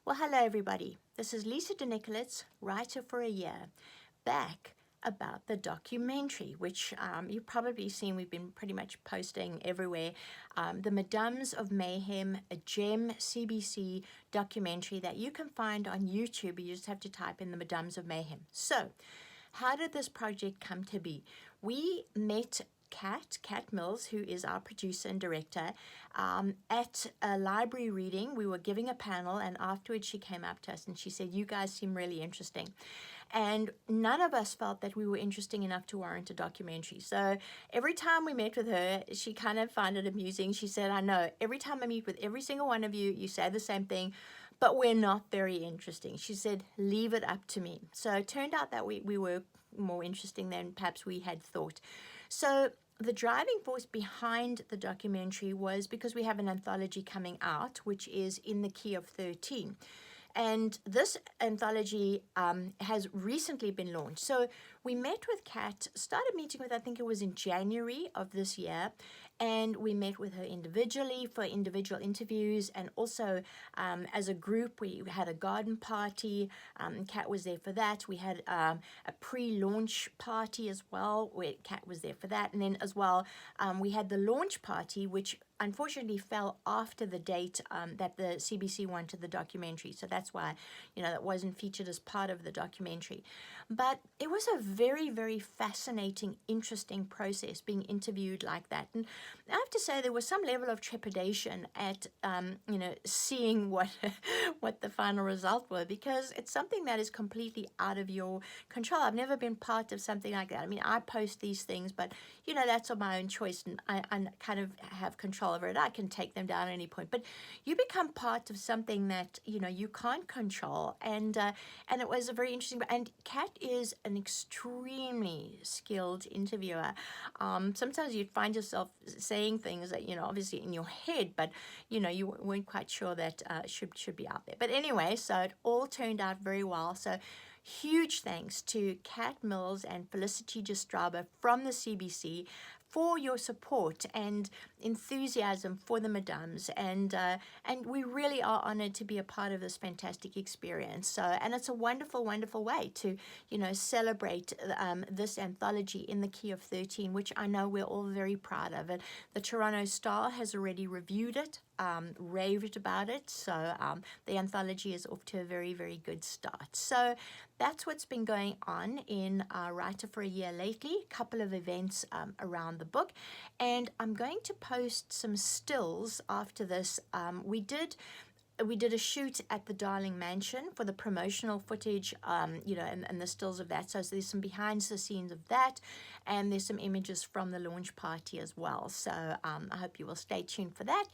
Well, hello everybody. This is Lisa DeNicolets, writer for a year, back about the documentary, which you've probably seen. We've been pretty much posting everywhere. The Madams of Mayhem, a gem CBC documentary that you can find on YouTube. You just have to type in the Madams of Mayhem. So, how did this project come to be? We met Kat Mills, who is our producer and director, at a library reading. We were giving a panel, and afterwards she came up to us and she said, "You guys seem really interesting." And none of us felt that we were interesting enough to warrant a documentary. So every time we met with her, she kind of found it amusing. She said, "I know, every time I meet with every single one of you, you say the same thing, but we're not very interesting." She said, "Leave it up to me." So it turned out that we were more interesting than perhaps we had thought. So the driving force behind the documentary was because we have an anthology coming out, which is In the Key of 13. And this anthology has recently been launched. So we met with Kat, started meeting with, I think it was in January of this year, and we met with her individually for individual interviews, and also as a group. We had a garden party. Kat was there for that. We had a pre-launch party as well, where Kat was there for that. And then as well, we had the launch party, which unfortunately fell after the date that the CBC wanted the documentary. So that's why, that wasn't featured as part of the documentary. But it was a very, very fascinating, interesting process being interviewed like that. And I have to say there was some level of trepidation at, seeing what the final result were, because it's something that is completely out of your control. I've never been part of something like that. I mean, I post these things, but, that's on my own choice, and I kind of have control over it. I can take them down at any point. But you become part of something that, you can't control. And it was a very interesting, and Kat is an extremely skilled interviewer. Sometimes you'd find yourself saying things that, obviously in your head, but, you weren't quite sure that should be out there. But anyway, so it all turned out very well. So huge thanks to Kat Mills and Felicity Gistraba from the CBC for your support and enthusiasm for the Madams, and we really are honored to be a part of this fantastic experience. So, and it's a wonderful, wonderful way to, celebrate this anthology In the Key of 13, which I know we're all very proud of. And the Toronto Star has already reviewed it, raved about it. So the anthology is off to a very, very good start. So that's what's been going on in Writer for a Year lately. A couple of events around the book, and I'm going to post some stills after this. We did a shoot at the Darling Mansion for the promotional footage, and the stills of that. So there's some behind the scenes of that, and there's some images from the launch party as well. So I hope you will stay tuned for that,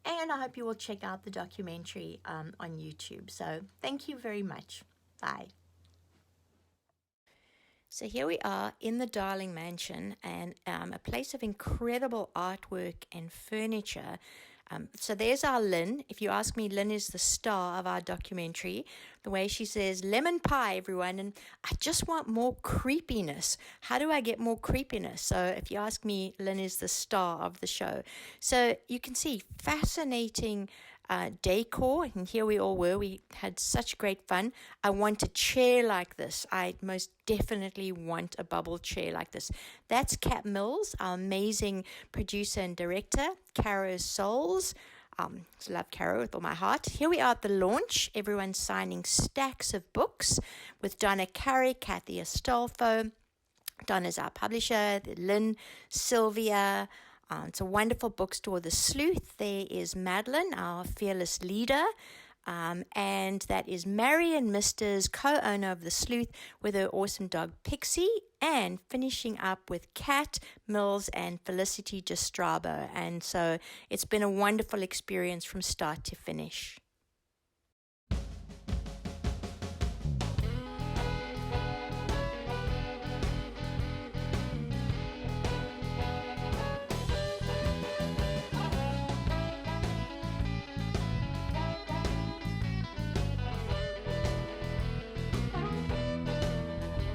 and I hope you will check out the documentary on YouTube. So thank you very much. Bye. So here we are in the Darling Mansion, and a place of incredible artwork and furniture. So there's our Lynn. If you ask me, Lynn is the star of our documentary. The way she says, "Lemon pie, everyone," and I just want more creepiness. How do I get more creepiness? So if you ask me, Lynn is the star of the show. So you can see fascinating decor, and here we all were. We had such great fun. I want a chair like this. I most definitely want a bubble chair like this. That's Kat Mills, our amazing producer and director. Caro Souls. Love Caro with all my heart. Here we are at the launch. Everyone's signing stacks of books with Donna Carey, Kathy Astolfo. Donna's our publisher. Lynn, Sylvia. It's a wonderful bookstore, The Sleuth. There is Madeline, our fearless leader, and that is Marion Misters, co-owner of The Sleuth, with her awesome dog Pixie, and finishing up with Kat Mills and Felicity Gistrabo. And so it's been a wonderful experience from start to finish.